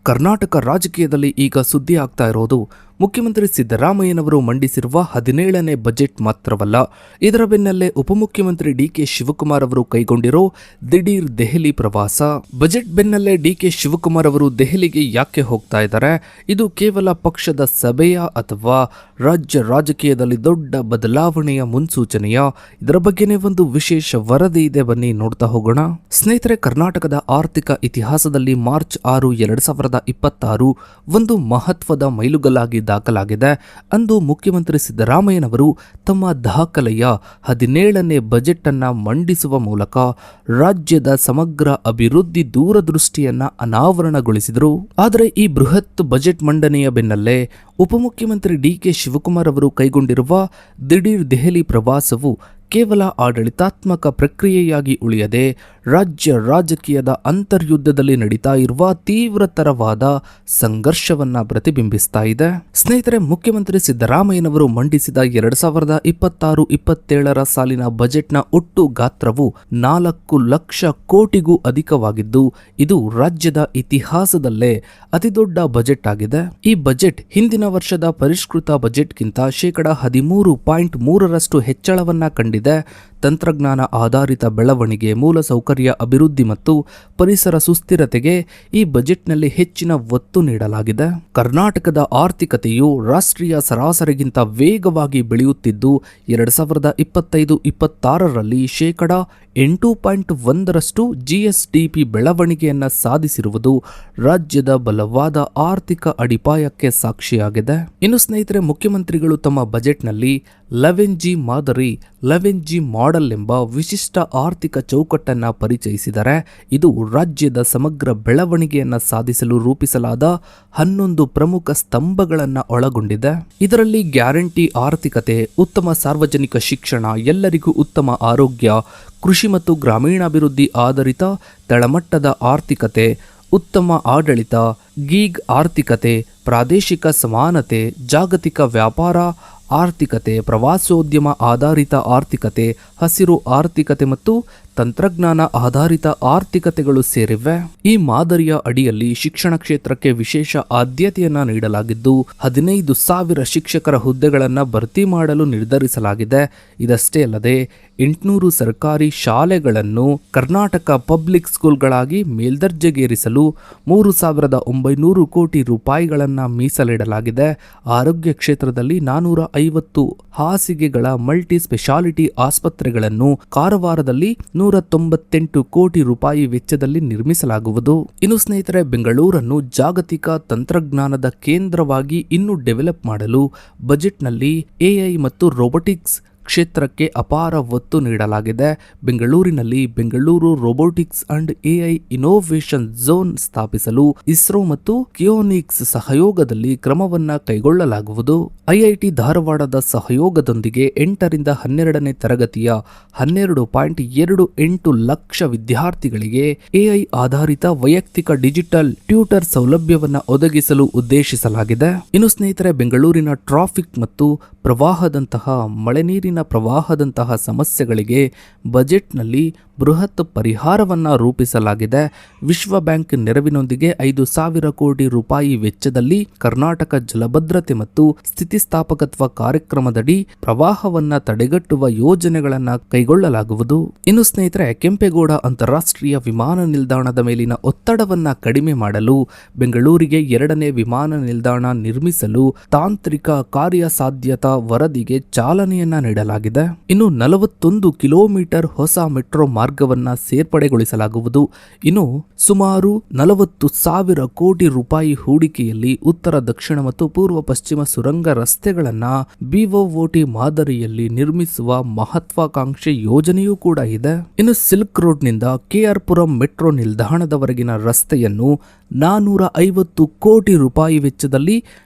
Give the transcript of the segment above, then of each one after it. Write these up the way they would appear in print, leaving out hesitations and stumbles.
ಕರ್ನಾಟಕ ರಾಜಕೀಯದಲ್ಲಿ ಈಗ ಸುದ್ದಿ ಆಗ್ತಾ ಇರೋದು ಮುಖ್ಯಮಂತ್ರಿ ಸಿದ್ದರಾಮಯ್ಯನವರು ಮಂಡಿಸಿರುವ 17ನೇ ಬಜೆಟ್ ಮಾತ್ರವಲ್ಲ, ಇದರ ಬೆನ್ನಲ್ಲೇ ಉಪಮುಖ್ಯಮಂತ್ರಿ ಡಿಕೆ ಶಿವಕುಮಾರ್ ಅವರು ಕೈಗೊಂಡಿರೋ ದಿಢೀರ್ ದೆಹಲಿ ಪ್ರವಾಸ. ಬಜೆಟ್ ಬೆನ್ನಲ್ಲೇ ಡಿಕೆ ಶಿವಕುಮಾರ್ ಅವರು ದೆಹಲಿಗೆ ಯಾಕೆ ಹೋಗ್ತಾ ಇದ್ದಾರೆ? ಇದು ಕೇವಲ ಪಕ್ಷದ ಸಭೆಯ ಅಥವಾ ರಾಜ್ಯ ರಾಜಕೀಯದಲ್ಲಿ ದೊಡ್ಡ ಬದಲಾವಣೆಯ ಮುನ್ಸೂಚನೆಯ? ಇದರ ಬಗ್ಗೆನೇ ಒಂದು ವಿಶೇಷ ವರದಿ ಇದೆ, ಬನ್ನಿ ನೋಡ್ತಾ ಹೋಗೋಣ. ಸ್ನೇಹಿತರೆ, ಕರ್ನಾಟಕದ ಆರ್ಥಿಕ ಇತಿಹಾಸದಲ್ಲಿ ಮಾರ್ಚ್ 6, 2026 ಒಂದು ಮಹತ್ವದ ಮೈಲುಗಲ್ಲಾಗಿ ದಾಖಲಾಗಿದೆ. ಅಂದು ಮುಖ್ಯಮಂತ್ರಿ ಸಿದ್ದರಾಮಯ್ಯನವರು ತಮ್ಮ ದಾಖಲೆಯ 17ನೇ ಬಜೆಟ್ ಅನ್ನ ಮಂಡಿಸುವ ಮೂಲಕ ರಾಜ್ಯದ ಸಮಗ್ರ ಅಭಿವೃದ್ಧಿ ದೂರದೃಷ್ಟಿಯನ್ನ ಅನಾವರಣಗೊಳಿಸಿದರು. ಆದರೆ ಈ ಬೃಹತ್ ಬಜೆಟ್ ಮಂಡನೆಯ ಬೆನ್ನಲ್ಲೇ ಉಪಮುಖ್ಯಮಂತ್ರಿ ಡಿಕೆ ಶಿವಕುಮಾರ್ ಅವರು ಕೈಗೊಂಡಿರುವ ದಿಢೀರ್ ದೆಹಲಿ ಪ್ರವಾಸವು ಕೇವಲ ಆಡಳಿತಾತ್ಮಕ ಪ್ರಕ್ರಿಯೆಯಾಗಿ ಉಳಿಯದೆ ರಾಜ್ಯ ರಾಜಕೀಯದ ಅಂತರ್ಯುದ್ಧದಲ್ಲಿ ನಡೀತಾ ಇರುವ ತೀವ್ರತರವಾದ ಸಂಘರ್ಷವನ್ನ ಪ್ರತಿಬಿಂಬಿಸ್ತಾ ಇದೆ. ಸ್ನೇಹಿತರೆ, ಮುಖ್ಯಮಂತ್ರಿ ಸಿದ್ದರಾಮಯ್ಯನವರು ಮಂಡಿಸಿದ 2026-27 ಸಾಲಿನ ಬಜೆಟ್ನ ಒಟ್ಟು ಗಾತ್ರವು 4 ಲಕ್ಷ ಕೋಟಿಗೂ ಅಧಿಕವಾಗಿದ್ದು, ಇದು ರಾಜ್ಯದ ಇತಿಹಾಸದಲ್ಲೇ ಅತಿದೊಡ್ಡ ಬಜೆಟ್ ಆಗಿದೆ. ಈ ಬಜೆಟ್ ಹಿಂದಿನ ವರ್ಷದ ಪರಿಷ್ಕೃತ ಬಜೆಟ್ಗಿಂತ 13.3% ಹೆಚ್ಚಳವನ್ನ ಕಂಡಿದೆ. ತಂತ್ರಜ್ಞಾನ ಆಧಾರಿತ ಬೆಳವಣಿಗೆ, ಮೂಲಸೌಕರ್ಯ ಅಭಿವೃದ್ಧಿ ಮತ್ತು ಪರಿಸರ ಸುಸ್ಥಿರತೆಗೆ ಈ ಬಜೆಟ್ನಲ್ಲಿ ಹೆಚ್ಚಿನ ಒತ್ತು ನೀಡಲಾಗಿದೆ. ಕರ್ನಾಟಕದ ಆರ್ಥಿಕತೆಯು ರಾಷ್ಟ್ರೀಯ ಸರಾಸರಿಗಿಂತ ವೇಗವಾಗಿ ಬೆಳೆಯುತ್ತಿದ್ದು 2025-26ರಲ್ಲಿ 8.1% GSDP ಬೆಳವಣಿಗೆಯನ್ನು ಸಾಧಿಸಿರುವುದು ರಾಜ್ಯದ ಬಲವಾದ ಆರ್ಥಿಕ ಅಡಿಪಾಯಕ್ಕೆ ಸಾಕ್ಷಿಯಾಗಿದೆ. ಇನ್ನು ಸ್ನೇಹಿತರೆ, ಮುಖ್ಯಮಂತ್ರಿಗಳು ತಮ್ಮ ಬಜೆಟ್ನಲ್ಲಿ 11G ಮಾದರಿ, 11G ಮಾಡೆಲ್ ಎಂಬ ವಿಶಿಷ್ಟ ಆರ್ಥಿಕ ಚೌಕಟ್ಟನ್ನು ಪರಿಚಯಿಸಿದರೆ ಇದು ರಾಜ್ಯದ ಸಮಗ್ರ ಬೆಳವಣಿಗೆಯನ್ನು ಸಾಧಿಸಲು ರೂಪಿಸಲಾದ 11 ಪ್ರಮುಖ ಸ್ತಂಭಗಳನ್ನು ಒಳಗೊಂಡಿದೆ. ಇದರಲ್ಲಿ ಗ್ಯಾರಂಟಿ ಆರ್ಥಿಕತೆ, ಉತ್ತಮ ಸಾರ್ವಜನಿಕ ಶಿಕ್ಷಣ, ಎಲ್ಲರಿಗೂ ಉತ್ತಮ ಆರೋಗ್ಯ, ಕೃಷಿ ಮತ್ತು ಗ್ರಾಮೀಣಾಭಿವೃದ್ಧಿ ಆಧಾರಿತ ತಳಮಟ್ಟದ ಆರ್ಥಿಕತೆ, ಉತ್ತಮ ಆಡಳಿತ, ಗೀಗ್ ಆರ್ಥಿಕತೆ, ಪ್ರಾದೇಶಿಕ ಸಮಾನತೆ, ಜಾಗತಿಕ ವ್ಯಾಪಾರ ಆರ್ಥಿಕತೆ, ಪ್ರವಾಸೋದ್ಯಮ ಆಧಾರಿತ ಆರ್ಥಿಕತೆ, ಹಸಿರು ಆರ್ಥಿಕತೆ ಮತ್ತು ತಂತ್ರಜ್ಞಾನ ಆಧಾರಿತ ಆರ್ಥಿಕತೆಗಳು ಸೇರಿವೆ. ಈ ಮಾದರಿಯ ಅಡಿಯಲ್ಲಿ ಶಿಕ್ಷಣ ಕ್ಷೇತ್ರಕ್ಕೆ ವಿಶೇಷ ಆದ್ಯತೆಯನ್ನ ನೀಡಲಾಗಿದ್ದು 15,000 ಶಿಕ್ಷಕರ ಹುದ್ದೆಗಳನ್ನು ಭರ್ತಿ ಮಾಡಲು ನಿರ್ಧರಿಸಲಾಗಿದೆ. ಇದಷ್ಟೇ ಅಲ್ಲದೆ 800 ಸರ್ಕಾರಿ ಶಾಲೆಗಳನ್ನು ಕರ್ನಾಟಕ ಪಬ್ಲಿಕ್ ಸ್ಕೂಲ್ಗಳಾಗಿ ಮೇಲ್ದರ್ಜೆಗೇರಿಸಲು 3,900 ಕೋಟಿ ರೂಪಾಯಿಗಳನ್ನು ಮೀಸಲಿಡಲಾಗಿದೆ. ಆರೋಗ್ಯ ಕ್ಷೇತ್ರದಲ್ಲಿ 450 ಹಾಸಿಗೆಗಳ ಮಲ್ಟಿ ಸ್ಪೆಷಾಲಿಟಿ ಆಸ್ಪತ್ರೆಗಳನ್ನು ಕಾರವಾರದಲ್ಲಿ 198 ಕೋಟಿ ರೂಪಾಯಿ ವೆಚ್ಚದಲ್ಲಿ ನಿರ್ಮಿಸಲಾಗುವುದು. ಇನ್ನು ಸ್ನೇಹಿತರೆ, ಬೆಂಗಳೂರನ್ನು ಜಾಗತಿಕ ತಂತ್ರಜ್ಞಾನದ ಕೇಂದ್ರವಾಗಿ ಇನ್ನೂ ಡೆವಲಪ್ ಮಾಡಲು ಬಜೆಟ್ನಲ್ಲಿ AI ಮತ್ತು ರೋಬೋಟಿಕ್ಸ್ ಕ್ಷೇತ್ರಕ್ಕೆ ಅಪಾರ ಒತ್ತು ನೀಡಲಾಗಿದೆ. ಬೆಂಗಳೂರಿನಲ್ಲಿ Bengaluru robotics and AI innovation zone ಸ್ಥಾಪಿಸಲು ಇಸ್ರೋ ಮತ್ತು ಕಿಯೋನಿಕ್ಸ್ ಸಹಯೋಗದಲ್ಲಿ ಕ್ರಮವನ್ನ ಕೈಗೊಳ್ಳಲಾಗುವುದು. IIT ಧಾರವಾಡದ ಸಹಯೋಗದೊಂದಿಗೆ 8ರಿಂದ 12ನೇ ತರಗತಿಯ 12.28 ಲಕ್ಷ ವಿದ್ಯಾರ್ಥಿಗಳಿಗೆ AI ಆಧಾರಿತ ವೈಯಕ್ತಿಕ ಡಿಜಿಟಲ್ ಟ್ಯೂಟರ್ ಸೌಲಭ್ಯವನ್ನ ಒದಗಿಸಲು ಉದ್ದೇಶಿಸಲಾಗಿದೆ. ಇನ್ನು ಸ್ನೇಹಿತರೆ, ಬೆಂಗಳೂರಿನ ಟ್ರಾಫಿಕ್ ಮತ್ತು ಮಳೆ ನೀರಿನ ಪ್ರವಾಹದಂತಹ ಸಮಸ್ಯೆಗಳಿಗೆ ಬಜೆಟ್ನಲ್ಲಿ ಬೃಹತ್ ಪರಿಹಾರವನ್ನು ರೂಪಿಸಲಾಗಿದೆ. ವಿಶ್ವ ಬ್ಯಾಂಕ್ ನೆರವಿನೊಂದಿಗೆ 5,000 ಕೋಟಿ ರೂಪಾಯಿ ವೆಚ್ಚದಲ್ಲಿ ಕರ್ನಾಟಕ ಜಲಭದ್ರತೆ ಮತ್ತು ಸ್ಥಿತಿಸ್ಥಾಪಕತ್ವ ಕಾರ್ಯಕ್ರಮದಡಿ ಪ್ರವಾಹವನ್ನ ತಡೆಗಟ್ಟುವ ಯೋಜನೆಗಳನ್ನು ಕೈಗೊಳ್ಳಲಾಗುವುದು. ಇನ್ನು ಸ್ನೇಹಿತರೆ, ಕೆಂಪೇಗೌಡ ಅಂತಾರಾಷ್ಟ್ರೀಯ ವಿಮಾನ ನಿಲ್ದಾಣದ ಮೇಲಿನ ಒತ್ತಡವನ್ನ ಕಡಿಮೆ ಮಾಡಲು ಬೆಂಗಳೂರಿಗೆ 2ನೇ ವಿಮಾನ ನಿಲ್ದಾಣ ನಿರ್ಮಿಸಲು ತಾಂತ್ರಿಕ ಕಾರ್ಯಸಾಧ್ಯತಾ ವರದಿಗೆ ಚಾಲನೆಯನ್ನ ನೀಡಲಾಗಿದೆ. ಇನ್ನು 41 ಕಿಲೋಮೀಟರ್ ಹೊಸ ಮೆಟ್ರೋ ಮಾರ್ಗವನ್ನ ಸೇರ್ಪಡೆಗೊಳಿಸಲಾಗುವುದು. ಇನ್ನು ಸುಮಾರು 40,000 ಕೋಟಿ ರೂಪಾಯಿ ಹೂಡಿಕೆಯಲ್ಲಿ ಉತ್ತರ, ದಕ್ಷಿಣ ಮತ್ತು ಪೂರ್ವ ಪಶ್ಚಿಮ ಸುರಂಗ ರಸ್ತೆಗಳನ್ನ BOT ಮಾದರಿಯಲ್ಲಿ ನಿರ್ಮಿಸುವ ಮಹತ್ವಾಕಾಂಕ್ಷೆ ಯೋಜನೆಯೂ ಕೂಡ ಇದೆ. ಇನ್ನು ಸಿಲ್ಕ್ ರೋಡ್ನಿಂದ KR ಪುರಂ ಮೆಟ್ರೋ ನಿಲ್ದಾಣದವರೆಗಿನ ರಸ್ತೆಯನ್ನು 450 ಕೋಟಿ ರೂಪಾಯಿ ವೆಚ್ಚದಲ್ಲಿ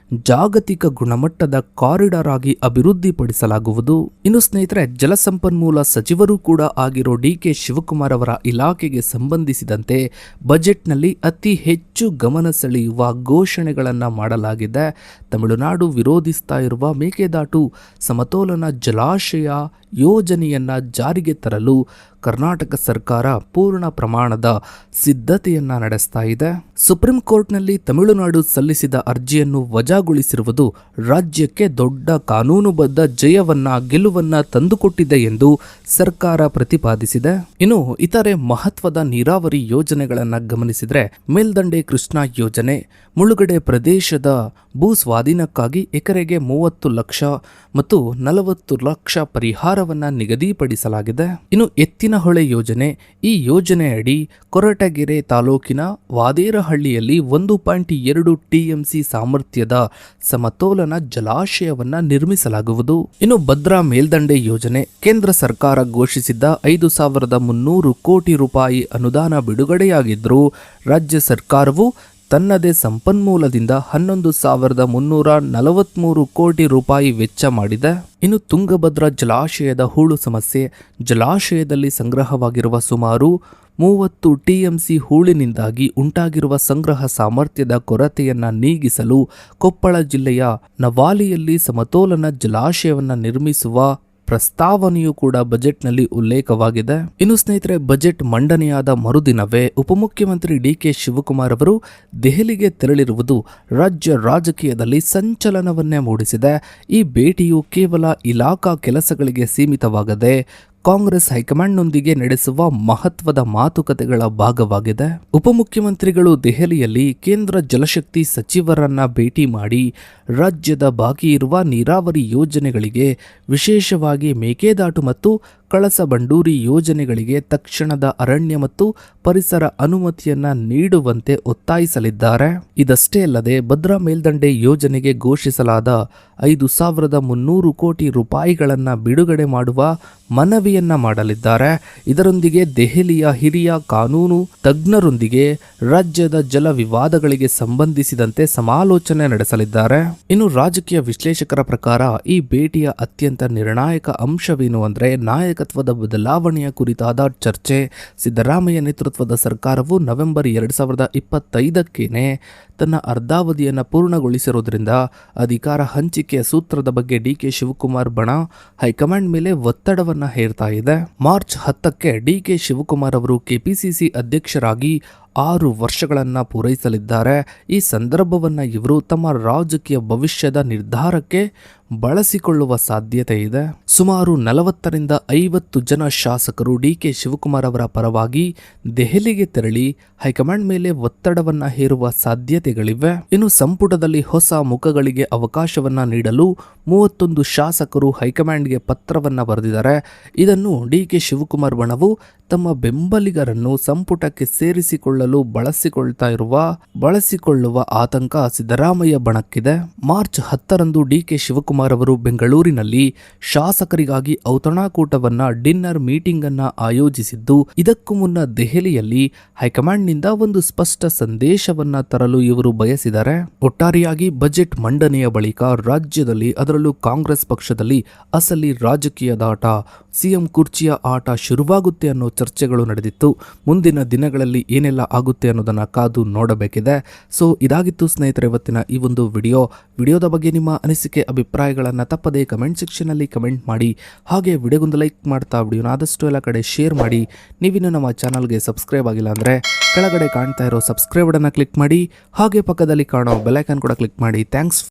ಜಾಗತಿಕ ಗುಣಮಟ್ಟದ ಕಾರಿಡಾರ್ ಆಗಿ ಅಭಿವೃದ್ಧಿಪಡಿಸಲಾಗುವುದು. ಇನ್ನು ಸ್ನೇಹಿತರೆ, ಜಲಸಂಪನ್ಮೂಲ ಸಚಿವರು ಕೂಡ ಆಗಿರೋ DK ಶಿವಕುಮಾರ್ ಅವರ ಇಲಾಖೆಗೆ ಸಂಬಂಧಿಸಿದಂತೆ ಬಜೆಟ್ನಲ್ಲಿ ಅತಿ ಹೆಚ್ಚು ಗಮನ ಸೆಳೆಯುವ ಘೋಷಣೆಗಳನ್ನು ಮಾಡಲಾಗಿದೆ. ತಮಿಳುನಾಡು ವಿರೋಧಿಸ್ತಾ ಇರುವ ಮೇಕೆದಾಟು ಸಮತೋಲನ ಜಲಾಶಯ ಯೋಜನೆಯನ್ನ ಜಾರಿಗೆ ತರಲು ಕರ್ನಾಟಕ ಸರ್ಕಾರ ಪೂರ್ಣ ಪ್ರಮಾಣದ ಸಿದ್ಧತೆಯನ್ನ ನಡೆಸ್ತಾ ಇದೆ. ಸುಪ್ರೀಂ ಕೋರ್ಟ್ನಲ್ಲಿ ತಮಿಳುನಾಡು ಸಲ್ಲಿಸಿದ ಅರ್ಜಿಯನ್ನು ವಜಾಗೊಳಿಸಿರುವುದು ರಾಜ್ಯಕ್ಕೆ ದೊಡ್ಡ ಕಾನೂನುಬದ್ಧ ಗೆಲುವನ್ನ ತಂದುಕೊಟ್ಟಿದೆ ಎಂದು ಸರ್ಕಾರ ಪ್ರತಿಪಾದಿಸಿದೆ. ಇನ್ನು ಇತರೆ ಮಹತ್ವದ ನೀರಾವರಿ ಯೋಜನೆಗಳನ್ನು ಗಮನಿಸಿದರೆ ಮೇಲ್ದಂಡೆ ಕೃಷ್ಣಾ ಯೋಜನೆ, ಮುಳುಗಡೆ ಪ್ರದೇಶದ ಭೂ ಸ್ವಾಧೀನಕ್ಕಾಗಿ ಎಕರೆಗೆ 30 ಲಕ್ಷ ಮತ್ತು 40 ಲಕ್ಷ ಪರಿಹಾರವನ್ನ ನಿಗದಿಪಡಿಸಲಾಗಿದೆ. ಇನ್ನು ಎತ್ತಿನಹೊಳೆ ಯೋಜನೆ, ಈ ಯೋಜನೆಯಡಿ ಕೊರಟಗೆರೆ ತಾಲೂಕಿನ ವಾದೇರಹಳ್ಳಿಯಲ್ಲಿ 1.2 TMC ಸಾಮರ್ಥ್ಯದ ಸಮತೋಲನ ಜಲಾಶಯವನ್ನ ನಿರ್ಮಿಸಲಾಗುವುದು. ಇನ್ನು ಭದ್ರಾ ಮೇಲ್ದಂಡೆ ಯೋಜನೆ, ಕೇಂದ್ರ ಸರ್ಕಾರ ಘೋಷಿಸಿದ್ದ 5,300 ಕೋಟಿ ರೂಪಾಯಿ ಅನುದಾನ ಬಿಡುಗಡೆಯಾಗಿದ್ದರೂ ರಾಜ್ಯ ಸರ್ಕಾರವು ತನ್ನದೇ ಸಂಪನ್ಮೂಲದಿಂದ 11,343 ಕೋಟಿ ರೂಪಾಯಿ ವೆಚ್ಚ ಮಾಡಿದೆ. ಇನ್ನು ತುಂಗಭದ್ರಾ ಜಲಾಶಯದ ಹೂಳು ಸಮಸ್ಯೆ, ಜಲಾಶಯದಲ್ಲಿ ಸಂಗ್ರಹವಾಗಿರುವ ಸುಮಾರು 30 TMC ಹೂಳಿನಿಂದಾಗಿ ಉಂಟಾಗಿರುವ ಸಂಗ್ರಹ ಸಾಮರ್ಥ್ಯದ ಕೊರತೆಯನ್ನ ನೀಗಿಸಲು ಕೊಪ್ಪಳ ಜಿಲ್ಲೆಯ ನವಾಲಿಯಲ್ಲಿ ಸಮತೋಲನ ಜಲಾಶಯವನ್ನು ನಿರ್ಮಿಸುವ ಪ್ರಸ್ತಾವನೆಯೂ ಕೂಡ ಬಜೆಟ್ನಲ್ಲಿ ಉಲ್ಲೇಖವಾಗಿದೆ. ಇನ್ನು ಸ್ನೇಹಿತರೆ, ಬಜೆಟ್ ಮಂಡನೆಯಾದ ಮರುದಿನವೇ ಉಪಮುಖ್ಯಮಂತ್ರಿ DK ಶಿವಕುಮಾರ್ ಅವರು ದೆಹಲಿಗೆ ತೆರಳಿರುವುದು ರಾಜ್ಯ ರಾಜಕೀಯದಲ್ಲಿ ಸಂಚಲನವನ್ನೇ ಮೂಡಿಸಿದೆ. ಈ ಭೇಟಿಯು ಕೇವಲ ಇಲಾಖಾ ಕೆಲಸಗಳಿಗೆ ಸೀಮಿತವಾಗದೆ ಕಾಂಗ್ರೆಸ್ ಹೈಕಮಾಂಡ್ನೊಂದಿಗೆ ನಡೆಸುವ ಮಹತ್ವದ ಮಾತುಕತೆಗಳ ಭಾಗವಾಗಿದೆ. ಉಪಮುಖ್ಯಮಂತ್ರಿಗಳು ದೆಹಲಿಯಲ್ಲಿ ಕೇಂದ್ರ ಜಲಶಕ್ತಿ ಸಚಿವರನ್ನ ಭೇಟಿ ಮಾಡಿ ರಾಜ್ಯದ ಬಾಕಿ ಇರುವ ನೀರಾವರಿ ಯೋಜನೆಗಳಿಗೆ, ವಿಶೇಷವಾಗಿ ಮೇಕೆದಾಟು ಮತ್ತು ಕಳಸ ಬಂಡೂರಿ ಯೋಜನೆಗಳಿಗೆ ತಕ್ಷಣದ ಅರಣ್ಯ ಮತ್ತು ಪರಿಸರ ಅನುಮತಿಯನ್ನ ನೀಡುವಂತೆ ಒತ್ತಾಯಿಸಲಿದ್ದಾರೆ. ಇದಷ್ಟೇ ಅಲ್ಲದೆ ಭದ್ರಾ ಮೇಲ್ದಂಡೆ ಯೋಜನೆಗೆ ಘೋಷಿಸಲಾದ 5,300 ಕೋಟಿ ರೂಪಾಯಿಗಳನ್ನು ಬಿಡುಗಡೆ ಮಾಡುವ ಮನವಿಯನ್ನ ಮಾಡಲಿದ್ದಾರೆ. ಇದರೊಂದಿಗೆ ದೆಹಲಿಯ ಹಿರಿಯ ಕಾನೂನು ತಜ್ಞರೊಂದಿಗೆ ರಾಜ್ಯದ ಜಲ ವಿವಾದಗಳಿಗೆ ಸಂಬಂಧಿಸಿದಂತೆ ಸಮಾಲೋಚನೆ ನಡೆಸಲಿದ್ದಾರೆ. ಇನ್ನು ರಾಜಕೀಯ ವಿಶ್ಲೇಷಕರ ಪ್ರಕಾರ ಈ ಭೇಟಿಯ ಅತ್ಯಂತ ನಿರ್ಣಾಯಕ ಅಂಶವೇನು ಅಂದರೆ ನಾಯಕತ್ವದ ಬದಲಾವಣೆಯ ಕುರಿತಾದ ಚರ್ಚೆ. ಸಿದ್ದರಾಮಯ್ಯ ನೇತೃತ್ವದ ಸರ್ಕಾರವು ನವೆಂಬರ್ 2025ಕ್ಕೇನೆ ತನ್ನ ಅರ್ಧಾವಧಿಯನ್ನು ಪೂರ್ಣಗೊಳಿಸಿರುವುದರಿಂದ ಅಧಿಕಾರ ಹಂಚಿಕೆಯ ಸೂತ್ರದ ಬಗ್ಗೆ DK ಶಿವಕುಮಾರ್ ಬಣ ಹೈಕಮಾಂಡ್ ಮೇಲೆ ಒತ್ತಡವನ್ನ ಹೇರ್ತಾ ಇದೆ. ಮಾರ್ಚ್ 10ಕ್ಕೆ DK ಶಿವಕುಮಾರ್ ಅವರು KPCC ಅಧ್ಯಕ್ಷರಾಗಿ 6 ವರ್ಷಗಳನ್ನು ಪೂರೈಸಲಿದ್ದಾರೆ. ಈ ಸಂದರ್ಭವನ್ನು ಇವರು ತಮ್ಮ ರಾಜಕೀಯ ಭವಿಷ್ಯದ ನಿರ್ಧಾರಕ್ಕೆ ಬಳಸಿಕೊಳ್ಳುವ ಸಾಧ್ಯತೆ ಇದೆ. ಸುಮಾರು 40ರಿಂದ 50 ಜನ ಶಾಸಕರು DK ಶಿವಕುಮಾರ್ ಅವರ ಪರವಾಗಿ ದೆಹಲಿಗೆ ತೆರಳಿ ಹೈಕಮಾಂಡ್ ಮೇಲೆ ಒತ್ತಡವನ್ನ ಹೇರುವ ಸಾಧ್ಯತೆಗಳಿವೆ. ಇನ್ನು ಸಂಪುಟದಲ್ಲಿ ಹೊಸ ಮುಖಗಳಿಗೆ ಅವಕಾಶವನ್ನ ನೀಡಲು 31 ಶಾಸಕರು ಹೈಕಮಾಂಡ್ಗೆ ಪತ್ರವನ್ನ ಬರೆದಿದ್ದಾರೆ. ಇದನ್ನು DK ಶಿವಕುಮಾರ್ ಬಣವು ತಮ್ಮ ಬೆಂಬಲಿಗರನ್ನು ಸಂಪುಟಕ್ಕೆ ಸೇರಿಸಿಕೊಳ್ಳಲು ಬಳಸಿಕೊಳ್ಳುವ ಆತಂಕ ಸಿದ್ದರಾಮಯ್ಯ ಬಣಕ್ಕಿದೆ. ಮಾರ್ಚ್ 10ರಂದು DK ಶಿವಕುಮಾರ್ ಅವರು ಬೆಂಗಳೂರಿನಲ್ಲಿ ಶಾಸಕರಿಗಾಗಿ ಔತಣಕೂಟವನ್ನ ಡಿನ್ನರ್ ಮೀಟಿಂಗ್ ಅನ್ನ ಆಯೋಜಿಸಿದ್ದು, ಇದಕ್ಕೂ ಮುನ್ನ ದೆಹಲಿಯಲ್ಲಿ ಹೈಕಮಾಂಡ್ನಿಂದ ಒಂದು ಸ್ಪಷ್ಟ ಸಂದೇಶವನ್ನ ತರಲು ಇವರು ಬಯಸಿದ್ದಾರೆ. ಒಟ್ಟಾರೆಯಾಗಿ ಬಜೆಟ್ ಮಂಡನೆಯ ಬಳಿಕ ರಾಜ್ಯದಲ್ಲಿ, ಅದರಲ್ಲೂ ಕಾಂಗ್ರೆಸ್ ಪಕ್ಷದಲ್ಲಿ ಅಸಲಿ ರಾಜಕೀಯದಾಟ, ಸಿಎಂ ಕುರ್ಚಿಯ ಆಟ ಶುರುವಾಗುತ್ತೆ ಅನ್ನೋ ಚರ್ಚೆಗಳು ನಡೆದಿತ್ತು. ಮುಂದಿನ ದಿನಗಳಲ್ಲಿ ಏನೆಲ್ಲ ಆಗುತ್ತೆ ಅನ್ನೋದನ್ನ ಕಾದು ನೋಡಬೇಕಿದೆ. ಸೊ ಇದಾಗಿತ್ತು ಸ್ನೇಹಿತರೆ ಇವತ್ತಿನ ಈ ಒಂದು ವಿಡಿಯೋದ ಬಗ್ಗೆ ನಿಮ್ಮ ಅನಿಸಿಕೆ ಅಭಿಪ್ರಾಯಗಳನ್ನು ತಪ್ಪದೇ ಕಮೆಂಟ್ ಸೆಕ್ಷನ್ ಅಲ್ಲಿ ಕಮೆಂಟ್ ಮಾಡಿ. ಹಾಗೆ ವಿಡಿಯೋಗೊಂದು ಲೈಕ್ ಮಾಡ್ತಾ ವಿಡಿಯೋನ ಆದಷ್ಟು ಎಲ್ಲ ಕಡೆ ಶೇರ್ ಮಾಡಿ. ನೀವಿನ್ನು ನಮ್ಮ ಚಾನಲ್ಗೆ ಸಬ್ಸ್ಕ್ರೈಬ್ ಆಗಿಲ್ಲ ಅಂದ್ರೆ ಕೆಳಗಡೆ ಕಾಣ್ತಾ ಇರೋ ಸಬ್ಸ್ಕ್ರೈಬ್ ಬಟನ್ ಕ್ಲಿಕ್ ಮಾಡಿ. ಹಾಗೆ ಪಕ್ಕದಲ್ಲಿ ಕಾಣೋ ಬೆಲ್ ಐಕಾನ್ ಕೂಡ ಕ್ಲಿಕ್ ಮಾಡಿ. ಥ್ಯಾಂಕ್ಸ್.